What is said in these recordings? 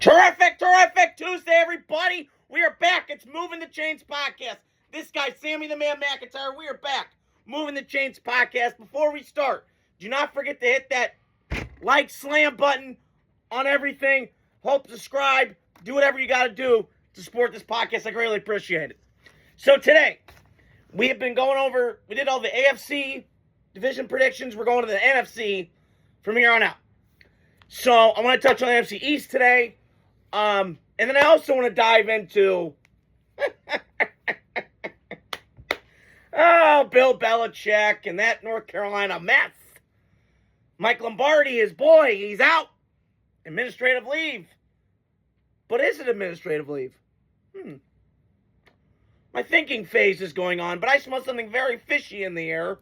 Terrific Tuesday, everybody. We are back. It's Moving the Chains podcast. This guy, Sammy the Man McIntyre, we are back. Moving the Chains podcast. Before we start, do not forget to hit that like, slam button on everything. Hope, subscribe, do whatever you got to do to support this podcast. I greatly appreciate it. So today, we have been going over, we did all the AFC division predictions. We're going to the NFC from here on out. So I want to touch on the NFC East today. And then I also want to dive into Bill Belichick and that North Carolina mess. Mike Lombardi, his boy, he's out. Administrative leave. But is it administrative leave? My thinking phase is going on, but I smell something very fishy in the air.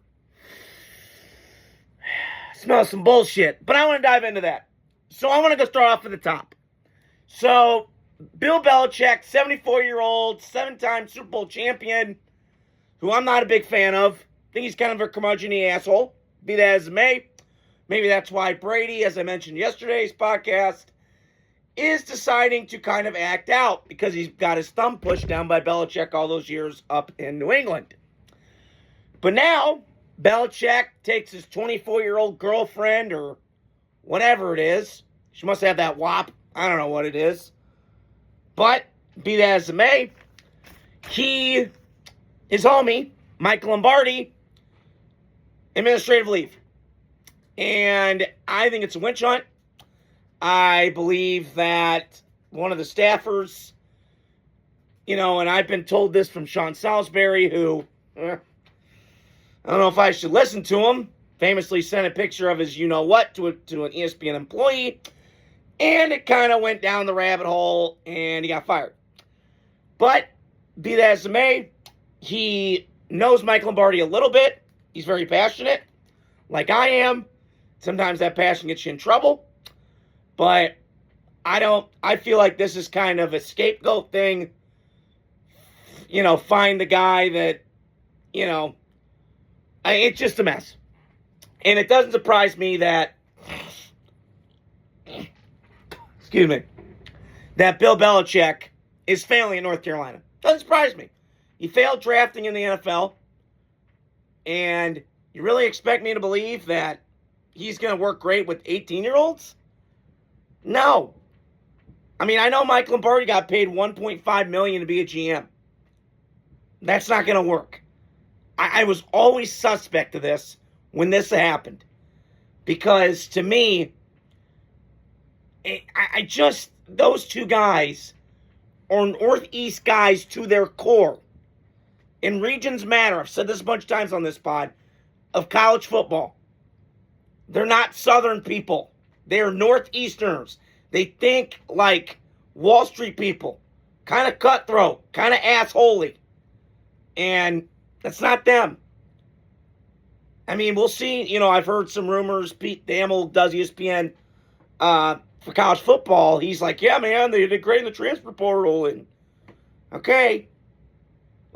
Smell some bullshit. But I want to dive into that. So I want to go start off at the top. So, Bill Belichick, 74-year-old, 7-time Super Bowl champion, who I'm not a big fan of. I think he's kind of a curmudgeon-y asshole. Be that as it may. Maybe that's why Brady, as I mentioned yesterday's podcast, is deciding to kind of act out because he's got his thumb pushed down by Belichick all those years up in New England. But now, Belichick takes his 24-year-old girlfriend or whatever it is. She must have that wop. I don't know what it is. But, be that as it may, his homie, Mike Lombardi, administrative leave. And I think it's a witch hunt. I believe that one of the staffers, and I've been told this from Sean Salisbury, who, I don't know if I should listen to him, famously sent a picture of his you-know-what to an ESPN employee, and it kind of went down the rabbit hole, and he got fired. But, be that as it may, he knows Mike Lombardi a little bit. He's very passionate, like I am. Sometimes that passion gets you in trouble. But I feel like this is kind of a scapegoat thing. Find the guy that, it's just a mess. And it doesn't surprise me that, that Bill Belichick is failing in North Carolina. Doesn't surprise me. He failed drafting in the NFL. And you really expect me to believe that he's going to work great with 18-year-olds? No. I mean, I know Mike Lombardi got paid $1.5 million to be a GM. That's not going to work. I was always suspect of this when this happened. Because to me, those two guys are Northeast guys to their core. And regions matter. I've said this a bunch of times on this pod of college football. They're not Southern people. They're Northeasterners. They think like Wall Street people. Kind of cutthroat. Kind of assholey. And that's not them. I mean, we'll see. I've heard some rumors. Pete Damel does ESPN for college football. He's like, yeah, man, they did great in the transfer portal. And, okay.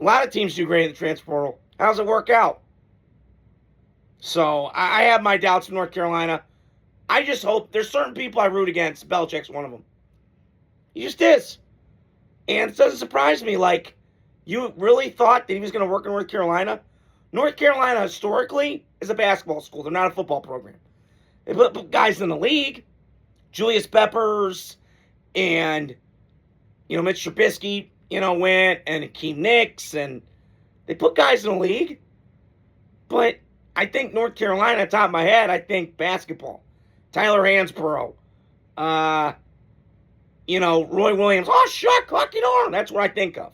A lot of teams do great in the transfer portal. How does it work out? So, I have my doubts in North Carolina. I just hope there's certain people I root against. Belichick's one of them. He just is. And it doesn't surprise me. Like, you really thought that he was going to work in North Carolina? North Carolina, historically, is a basketball school. They're not a football program. They put guys in the league. Julius Peppers and, Mitch Trubisky, went. And Akeem Nicks. And they put guys in the league. But I think North Carolina, top of my head, I think basketball. Tyler Hansborough. Roy Williams. Oh, shut fucking on. That's what I think of.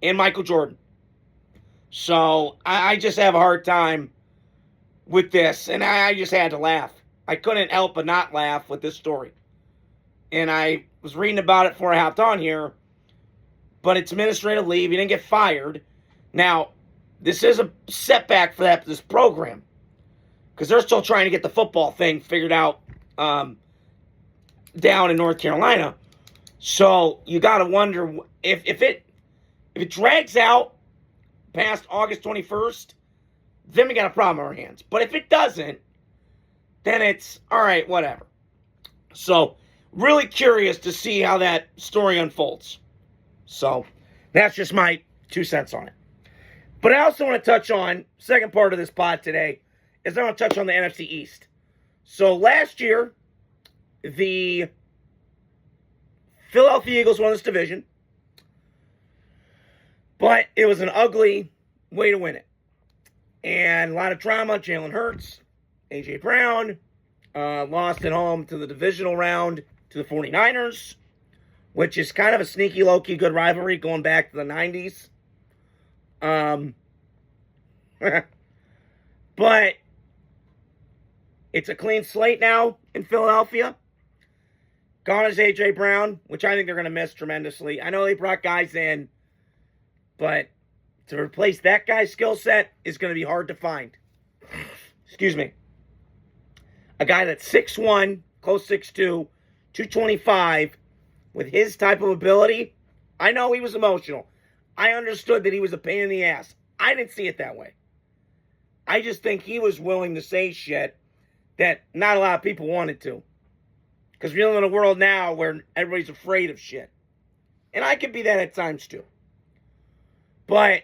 And Michael Jordan. So, I just have a hard time with this. And I just had to laugh. I couldn't help but not laugh with this story. And I was reading about it before I hopped on here. But it's administrative leave. He didn't get fired. Now, this is a setback for this program. Because they're still trying to get the football thing figured out down in North Carolina. So you got to wonder if it drags out past August 21st, then we got a problem on our hands. But if it doesn't, then it's all right, whatever. So really curious to see how that story unfolds. So that's just my 2 cents on it. But I also want to touch on, second part of this pod today, is I want to touch on the NFC East. So last year, the Philadelphia Eagles won this division, but it was an ugly way to win it. And a lot of drama. Jalen Hurts, A.J. Brown, lost at home to the divisional round to the 49ers, which is kind of a sneaky, low-key good rivalry going back to the 90s. But it's a clean slate now in Philadelphia. Gone is A.J. Brown, which I think they're going to miss tremendously. I know they brought guys in, but to replace that guy's skill set is going to be hard to find. Excuse me. A guy that's 6'1", close 6'2", 225, with his type of ability. I know he was emotional. I understood that he was a pain in the ass. I didn't see it that way. I just think he was willing to say shit that not a lot of people wanted to. Because we live in a world now where everybody's afraid of shit. And I could be that at times too. But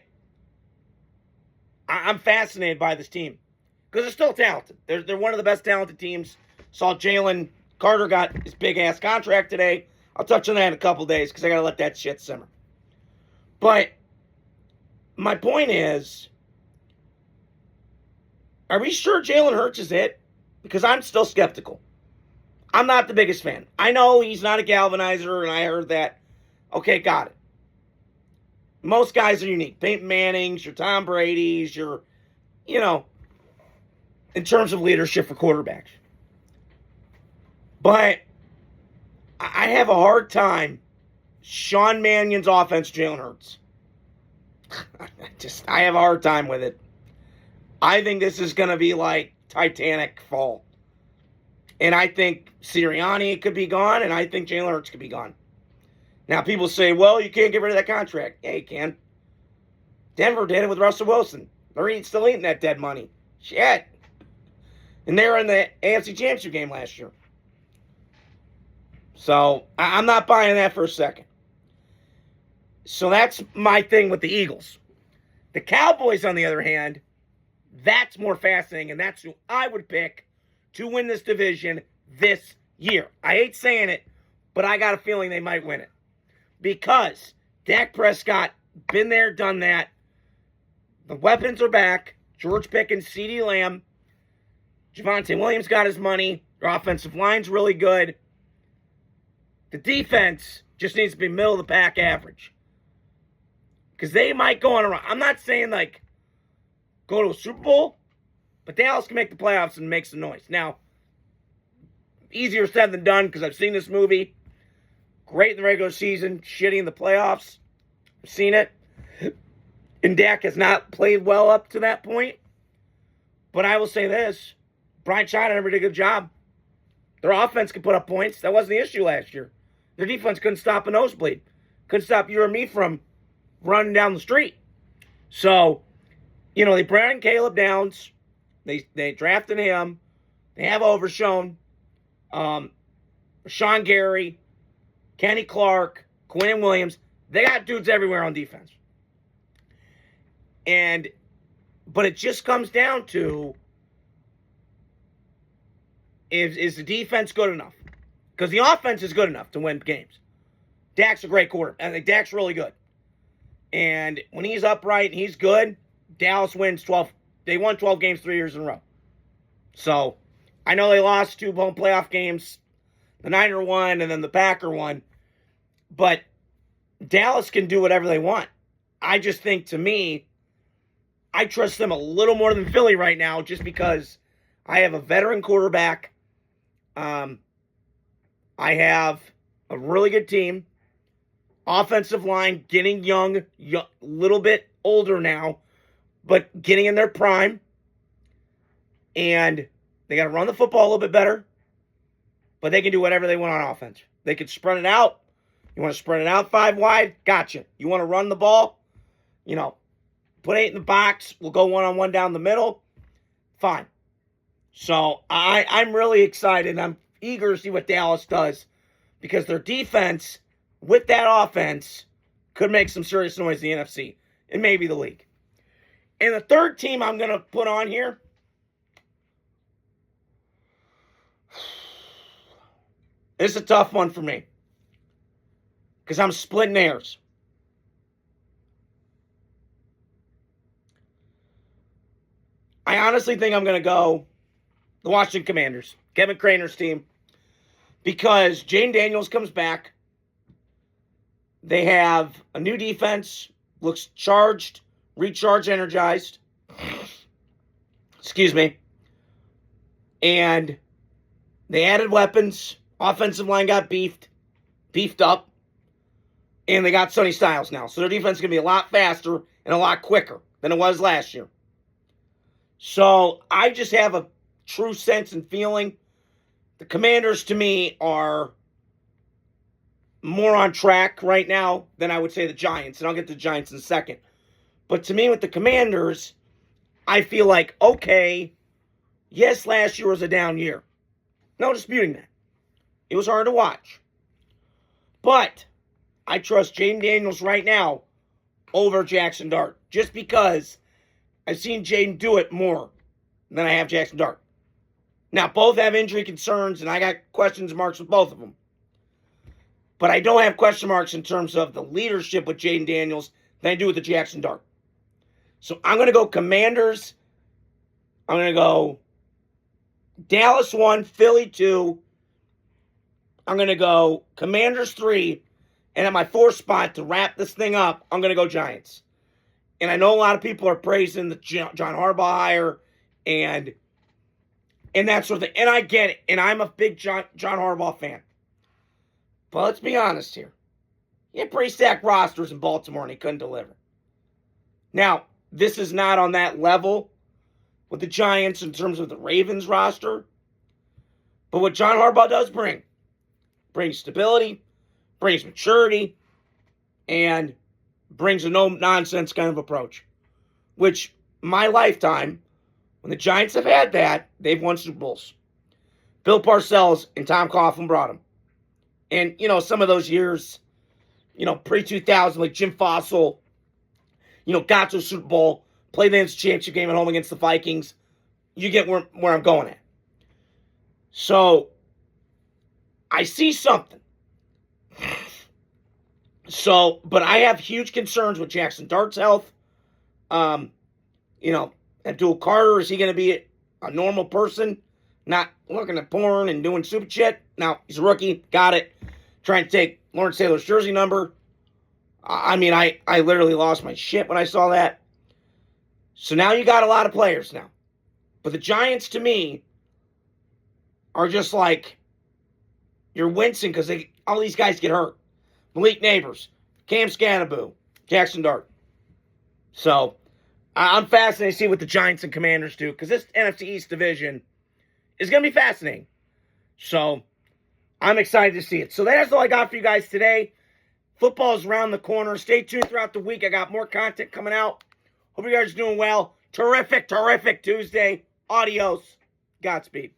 I'm fascinated by this team. Because they're still talented. They're one of the best talented teams. Saw Jalen Carter got his big-ass contract today. I'll touch on that in a couple days because I got to let that shit simmer. But my point is, are we sure Jalen Hurts is it? Because I'm still skeptical. I'm not the biggest fan. I know he's not a galvanizer, and I heard that. Okay, got it. Most guys are unique. Peyton Manning's, your Tom Brady's, your, in terms of leadership for quarterbacks. But I have a hard time. Sean Mannion's offense, Jalen Hurts. I have a hard time with it. I think this is going to be like Titanic fall. And I think Sirianni could be gone, and I think Jalen Hurts could be gone. Now, people say, well, you can't get rid of that contract. Yeah, you can. Denver did it with Russell Wilson. They're still eating that dead money. Shit. And they were in the AFC Championship game last year. So, I'm not buying that for a second. So, that's my thing with the Eagles. The Cowboys, on the other hand, that's more fascinating, and that's who I would pick to win this division this year. I hate saying it, but I got a feeling they might win it. Because Dak Prescott, been there, done that. The weapons are back. George Pickens, CeeDee Lamb. Javonte Williams got his money. Their offensive line's really good. The defense just needs to be middle of the pack average. Because they might go on a run. I'm not saying, go to a Super Bowl, but Dallas can make the playoffs and make some noise. Now, easier said than done because I've seen this movie. Great in the regular season, shitty in the playoffs. I've seen it. And Dak has not played well up to that point. But I will say this. Brian China never did a good job. Their offense could put up points. That wasn't the issue last year. Their defense couldn't stop a nosebleed. Couldn't stop you or me from running down the street. So, they brought in Caleb Downs. They drafted him. They have Overshown. Rashawn Gary. Kenny Clark, Quinn Williams, they got dudes everywhere on defense. But it just comes down to, is the defense good enough? Because the offense is good enough to win games. Dak's a great quarterback. I think Dak's really good. And when he's upright and he's good, Dallas wins 12. They won 12 games 3 years in a row. So, I know they lost 2 home playoff games. The Niner won and then the Packer won. But Dallas can do whatever they want. I just think, to me, I trust them a little more than Philly right now just because I have a veteran quarterback. I have a really good team. Offensive line getting young, little bit older now, but getting in their prime. And they got to run the football a little bit better. But they can do whatever they want on offense. They can spread it out. You want to spread it out 5 wide? Gotcha. You want to run the ball? Put 8 in the box. We'll go one-on-one down the middle. Fine. So I'm really excited. I'm eager to see what Dallas does because their defense with that offense could make some serious noise in the NFC and maybe the league. And the third team I'm going to put on here, this is a tough one for me because I'm splitting hairs. I honestly think I'm going to go the Washington Commanders, Kevin Craner's team, because Jane Daniels comes back. They have a new defense, looks charged, recharged, energized. Excuse me. And they added weapons. Offensive line got beefed up. And they got Sonny Styles now. So their defense is going to be a lot faster and a lot quicker than it was last year. So I just have a true sense and feeling. The Commanders, to me, are more on track right now than I would say the Giants. And I'll get to the Giants in a second. But to me, with the Commanders, I feel like, okay, yes, last year was a down year. No disputing that. It was hard to watch. But I trust Jaden Daniels right now over Jackson Dart. Just because I've seen Jaden do it more than I have Jackson Dart. Now, both have injury concerns, and I got questions marks with both of them. But I don't have question marks in terms of the leadership with Jaden Daniels than I do with the Jackson Dart. So I'm going to go Commanders. I'm going to go Dallas 1, Philly 2. I'm going to go Commanders 3. And at my fourth spot to wrap this thing up, I'm going to go Giants. And I know a lot of people are praising the John Harbaugh hire and that sort of thing. And I get it. And I'm a big John Harbaugh fan. But let's be honest here. He had pretty stacked rosters in Baltimore and he couldn't deliver. Now, this is not on that level with the Giants in terms of the Ravens roster. But what John Harbaugh does brings stability, brings maturity, and brings a no-nonsense kind of approach. Which, my lifetime, when the Giants have had that, they've won Super Bowls. Bill Parcells and Tom Coughlin brought them. And, some of those years, pre-2000, like Jim Fossil, got to a Super Bowl, played the NFC Championship game at home against the Vikings. You get where I'm going at. So, I see something. So, but I have huge concerns with Jackson Dart's health. Abdul Carter, is he going to be a normal person? Not looking at porn and doing stupid shit? Now, he's a rookie. Got it. Trying to take Lawrence Taylor's jersey number. I literally lost my shit when I saw that. So now you got a lot of players now. But the Giants, to me, are just like, you're wincing because all these guys get hurt. Malik Neighbors, Cam Scannaboo, Jackson Dart. So, I'm fascinated to see what the Giants and Commanders do because this NFC East division is going to be fascinating. So, I'm excited to see it. So, that's all I got for you guys today. Football is around the corner. Stay tuned throughout the week. I got more content coming out. Hope you guys are doing well. Terrific Tuesday. Adios. Godspeed.